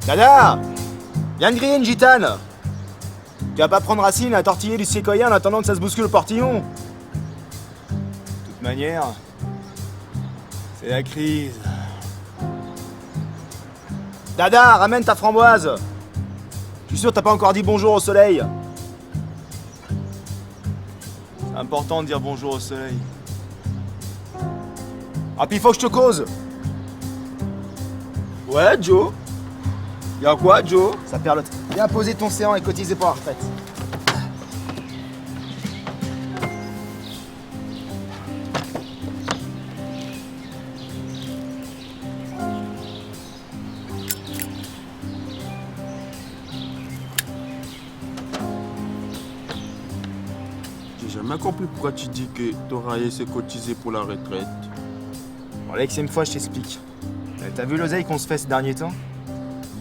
Dada! Viens de griller une gitane! Tu vas pas prendre racine à tortiller du séquoia en attendant que ça se bouscule au portillon? De toute manière, c'est la crise. Dada, ramène ta framboise! Je suis sûr que t'as pas encore dit bonjour au soleil. C'est important de dire bonjour au soleil. Ah, puis il faut que je te cause! Ouais, Joe? Y'a quoi, Joe? Ça perlote. Viens poser ton séant et cotiser pour la retraite. J'ai jamais compris pourquoi tu dis que t'auras essayé de cotiser pour la retraite. Bon, l'exème fois, je t'explique. T'as vu l'oseille qu'on se fait ces derniers temps?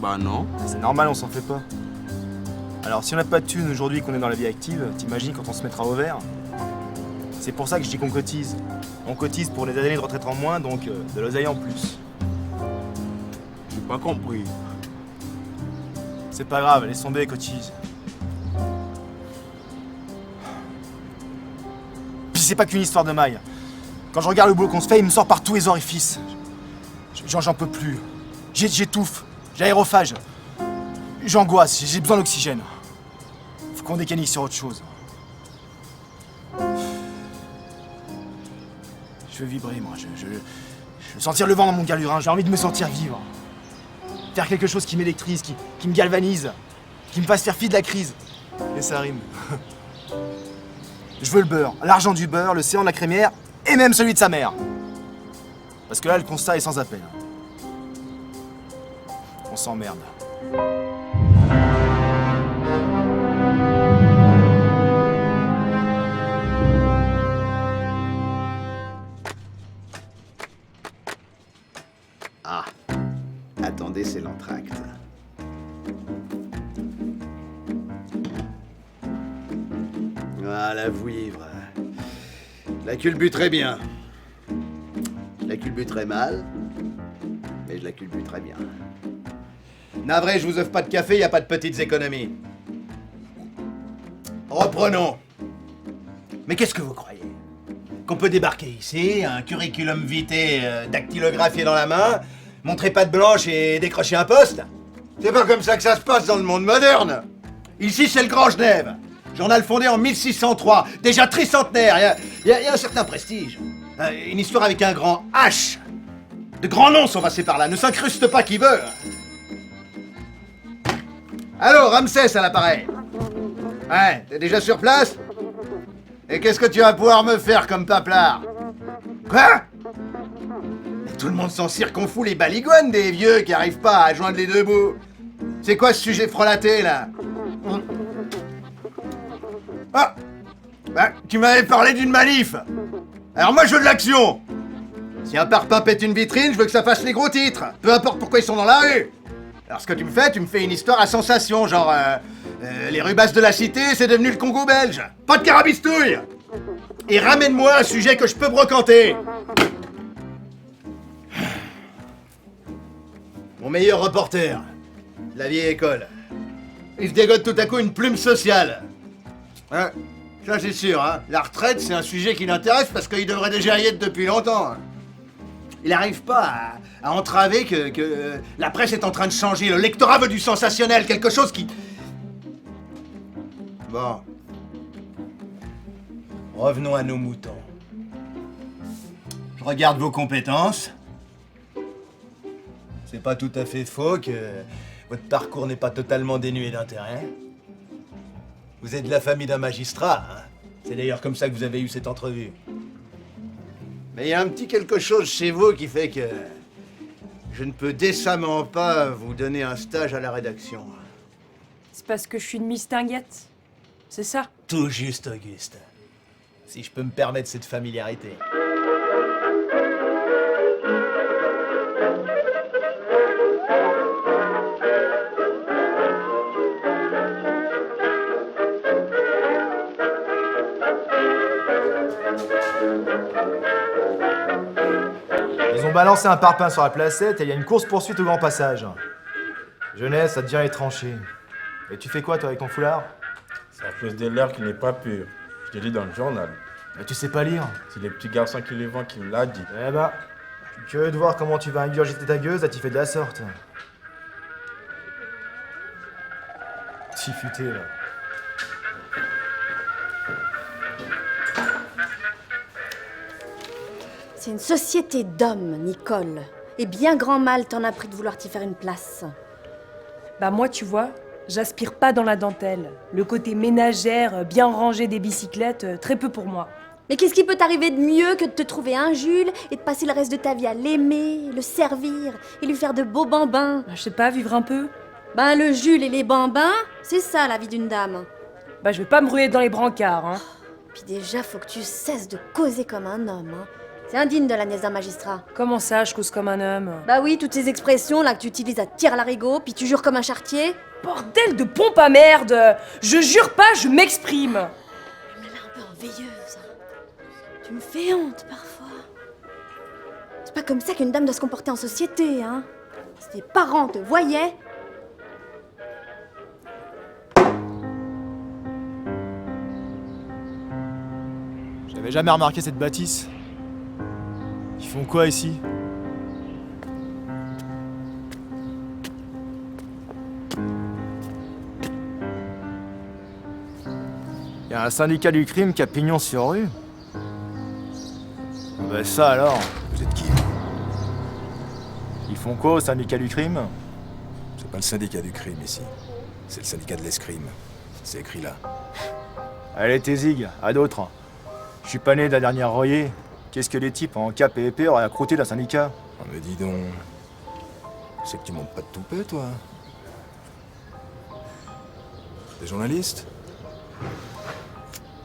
Bah non. C'est normal, on s'en fait pas. Alors, si on n'a pas de thunes aujourd'hui qu'on est dans la vie active, t'imagines quand on se mettra au vert? C'est pour ça que je dis qu'on cotise. On cotise pour les années de retraite en moins, donc de l'oseille en plus. J'ai pas compris. C'est pas grave, laisse tomber, cotise. Puis c'est pas qu'une histoire de maille. Quand je regarde le boulot qu'on se fait, il me sort par tous les orifices. J'en peux plus. J'étouffe. J'ai l'aérophage. J'angoisse. J'ai besoin d'oxygène. Faut qu'on décanille sur autre chose. Je veux vibrer, moi. Je veux sentir le vent dans mon galurin. J'ai envie de me sentir vivre. Faire quelque chose qui m'électrise, qui me galvanise. Qui me fasse faire fi de la crise. Et ça rime. Je veux le beurre, l'argent du beurre, le séant de la crémière, et même celui de sa mère. Parce que là, le constat est sans appel. On s'emmerde. Ah, attendez, c'est l'entracte. Voilà, vouivre. Je la culbuterai bien. Je la culbuterai mal, mais je la culbuterai bien. Navré, je vous offre pas de café, y a pas de petites économies. Reprenons. Mais qu'est-ce que vous croyez? Qu'on peut débarquer ici, un curriculum vitae dactylographié dans la main, montrer patte blanche et décrocher un poste? C'est pas comme ça que ça se passe dans le monde moderne. Ici, c'est le Grand Genève. Journal fondé en 1603, déjà tricentenaire, il y a un certain prestige. Une histoire avec un grand H. De grands noms sont passés par là, ne s'incruste pas qui veut. Allô, Ramsès à l'appareil. Ouais, t'es déjà sur place? Et qu'est-ce que tu vas pouvoir me faire comme paplard? Quoi? Mais tout le monde s'en circonfout les baligones des vieux qui arrivent pas à joindre les deux bouts. C'est quoi ce sujet frelaté, là? Ah! Bah, tu m'avais parlé d'une manif! Alors moi je veux de l'action! Si un parpaing pète une vitrine, je veux que ça fasse les gros titres! Peu importe pourquoi ils sont dans la rue! Alors ce que tu me fais une histoire à sensation, genre... les rubasses de la cité, c'est devenu le Congo belge! Pas de carabistouille! Et ramène-moi un sujet que je peux brocanter! Mon meilleur reporter, la vieille école. Il se dégote tout à coup une plume sociale. Hein, ça c'est sûr, hein. La retraite, c'est un sujet qui l'intéresse parce qu'il devrait déjà y être depuis longtemps. Hein. Il n'arrive pas à entraver que la presse est en train de changer. Le lectorat veut du sensationnel, quelque chose qui... Bon. Revenons à nos moutons. Je regarde vos compétences. C'est pas tout à fait faux que votre parcours n'est pas totalement dénué d'intérêt. Vous êtes de la famille d'un magistrat, hein? C'est d'ailleurs comme ça que vous avez eu cette entrevue. Mais il y a un petit quelque chose chez vous qui fait que je ne peux décemment pas vous donner un stage à la rédaction. C'est parce que je suis une mistinguette. C'est ça? Tout juste, Auguste. Si je peux me permettre cette familiarité. Ils ont balancé un parpaing sur la placette et il y a une course-poursuite au grand passage. Jeunesse, ça devient les tranchées. Et tu fais quoi, toi, avec ton foulard? C'est à cause de l'air qui n'est pas pur. Je te lis dans le journal. Mais tu sais pas lire. C'est le petit garçon qui le vend qui me l'a dit. Eh bah, je suis curieux de voir comment tu vas ingurgiter ta gueuse, là, tu fais de la sorte. Petit futé, là. C'est une société d'hommes, Nicole. Et bien grand mal t'en as pris de vouloir t'y faire une place. Bah moi, tu vois, j'aspire pas dans la dentelle. Le côté ménagère, bien rangé des bicyclettes, très peu pour moi. Mais qu'est-ce qui peut t'arriver de mieux que de te trouver un Jules et de passer le reste de ta vie à l'aimer, le servir et lui faire de beaux bambins? Bah, je sais pas, vivre un peu. Ben le Jules et les bambins, c'est ça la vie d'une dame. Bah je vais pas me ruer dans les brancards, hein. Puis déjà, faut que tu cesses de causer comme un homme, hein. C'est indigne de la nièce d'un magistrat. Comment ça, je cause comme un homme? Bah oui, toutes ces expressions là que tu utilises à tir à l'arigot, puis tu jures comme un charretier. Bordel de pompe à merde! Je jure pas, je m'exprime! Mais là, un peu en veilleuse. Tu me fais honte parfois. C'est pas comme ça qu'une dame doit se comporter en société, hein. Si tes parents te voyaient. J'avais jamais remarqué cette bâtisse. Ils font quoi ici? Y a un syndicat du crime qui a pignon sur rue? Bah ça alors. Vous êtes qui? Ils font quoi au syndicat du crime? C'est pas le syndicat du crime ici. C'est le syndicat de l'escrime. C'est écrit là. Allez, tes zig, à d'autres. Je suis pas né de la dernière royée. Qu'est-ce que les types en cap et épée auraient à croûter d'un syndicat? Oh, mais dis donc. C'est que tu montes pas de toupet, toi. T'es journaliste?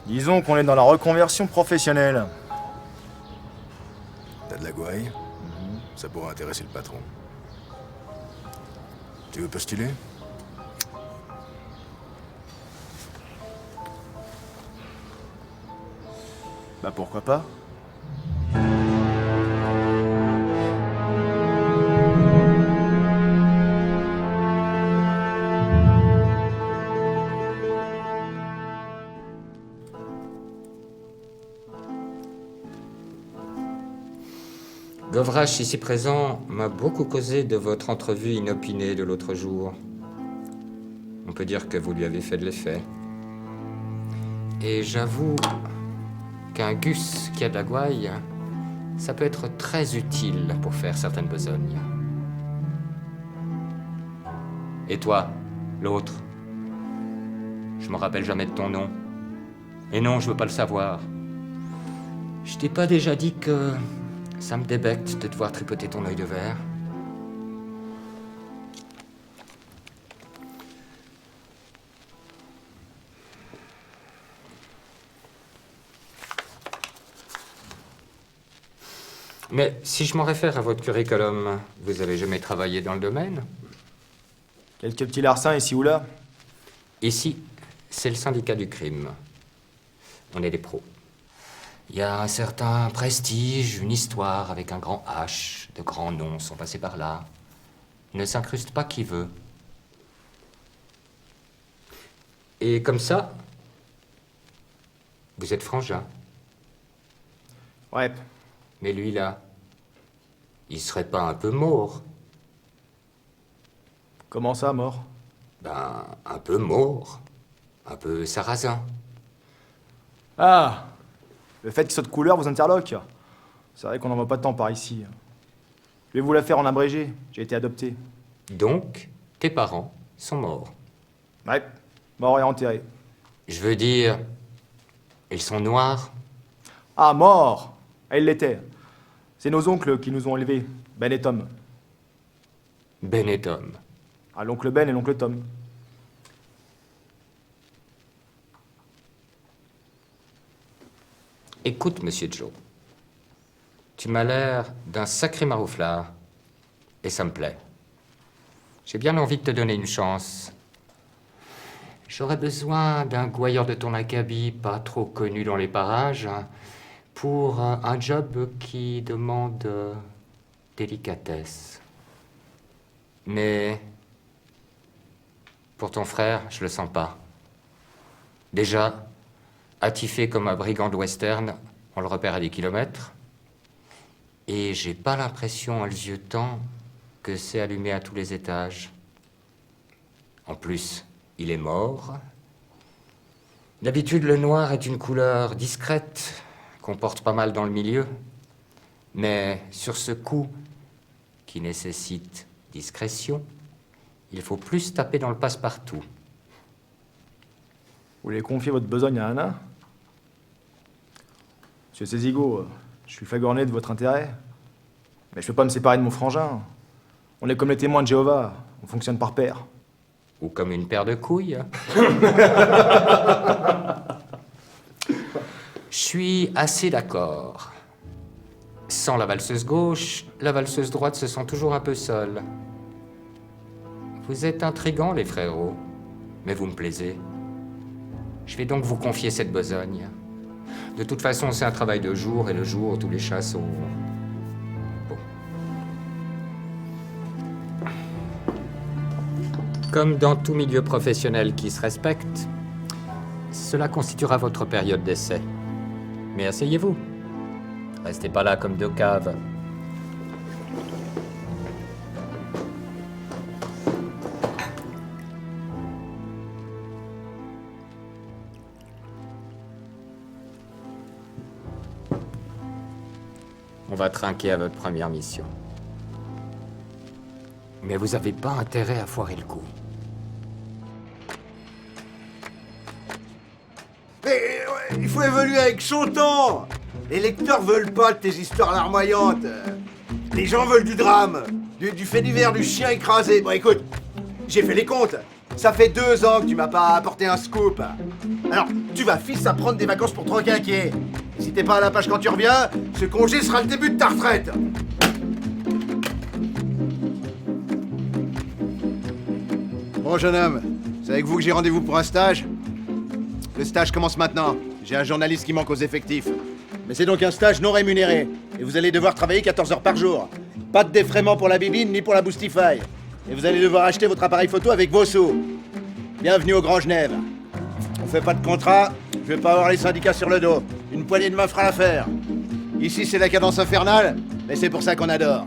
Disons qu'on est dans la reconversion professionnelle. T'as de la gouaille? Ça pourrait intéresser le patron. Tu veux postuler? Bah pourquoi pas? Govrache, ici présent, m'a beaucoup causé de votre entrevue inopinée de l'autre jour. On peut dire que vous lui avez fait de l'effet. Et j'avoue qu'un Gus qui a de la gouaille, ça peut être très utile pour faire certaines besognes. Et toi, l'autre? Je me rappelle jamais de ton nom. Et non, je veux pas le savoir. Je t'ai pas déjà dit que ça me débecte de te voir tripoter ton œil de verre. Mais si je m'en réfère à votre curriculum, vous avez jamais travaillé dans le domaine? Quelques petits larcins ici ou là. Ici, c'est le syndicat du crime. On est des pros. Il y a un certain prestige, une histoire avec un grand H, de grands noms sont passés par là. Ne s'incruste pas qui veut. Et comme ça, vous êtes frangin. Ouais. Mais lui là, il serait pas un peu mort? Comment ça, mort? Ben, un peu mort. Un peu sarrasin. Ah! Le fait qu'il soit de couleur vous interloque. C'est vrai qu'on n'en voit pas de temps par ici. Je vais vous la faire en abrégé. J'ai été adopté. Donc, tes parents sont morts. Ouais. Mort et enterré. Je veux dire, ils sont noirs. Ah, mort! Elle l'était. C'est nos oncles qui nous ont élevés, Ben et Tom. Ben et Tom. Ah, l'oncle Ben et l'oncle Tom. Écoute, monsieur Joe, tu m'as l'air d'un sacré marouflard, et ça me plaît. J'ai bien envie de te donner une chance. J'aurais besoin d'un gouailleur de ton acabit, pas trop connu dans les parages, hein, pour un job qui demande délicatesse. Mais Pour ton frère, je le sens pas. Déjà, attifé comme un brigand de western, on le repère à des kilomètres. Et j'ai pas l'impression, en le ziotant, que c'est allumé à tous les étages. En plus, il est mort. D'habitude, le noir est une couleur discrète, qu'on porte pas mal dans le milieu. Mais sur ce coup, qui nécessite discrétion, il faut plus taper dans le passe-partout. Vous voulez confier votre besogne à Anna? Monsieur Cézigo, je suis flagorné de votre intérêt. Mais je peux pas me séparer de mon frangin. On est comme les témoins de Jéhovah, on fonctionne par paire. Ou comme une paire de couilles. Je suis assez d'accord. Sans la valseuse gauche, la valseuse droite se sent toujours un peu seule. Vous êtes intrigants, les frérots, mais vous me plaisez. Je vais donc vous confier cette besogne. De toute façon, c'est un travail de jour, et le jour, tous les chats sont... Bon. Comme dans tout milieu professionnel qui se respecte, cela constituera votre période d'essai. Mais asseyez-vous. Restez pas là comme deux caves. On va trinquer à votre première mission. Mais vous avez pas intérêt à foirer le coup. Mais il faut évoluer avec son temps. Les lecteurs veulent pas de tes histoires larmoyantes. Les gens veulent du drame, du fait divers, du chien écrasé. Bon, écoute, j'ai fait les comptes. Ça fait 2 ans que tu m'as pas apporté un scoop. Alors, tu vas, fils, à prendre des vacances pour te requinquer. Et si t'es pas à la page quand tu reviens, ce congé sera le début de ta retraite. Bon, jeune homme, c'est avec vous que j'ai rendez-vous pour un stage? Le stage commence maintenant. J'ai un journaliste qui manque aux effectifs. Mais c'est donc un stage non rémunéré. Et vous allez devoir travailler 14 heures par jour. Pas de défraiement pour la bibine ni pour la boostify. Et vous allez devoir acheter votre appareil photo avec vos sous. Bienvenue au Grand Genève. On fait pas de contrat, je vais pas avoir les syndicats sur le dos. Une poignée de main fera l'affaire. Ici c'est la cadence infernale, mais c'est pour ça qu'on adore.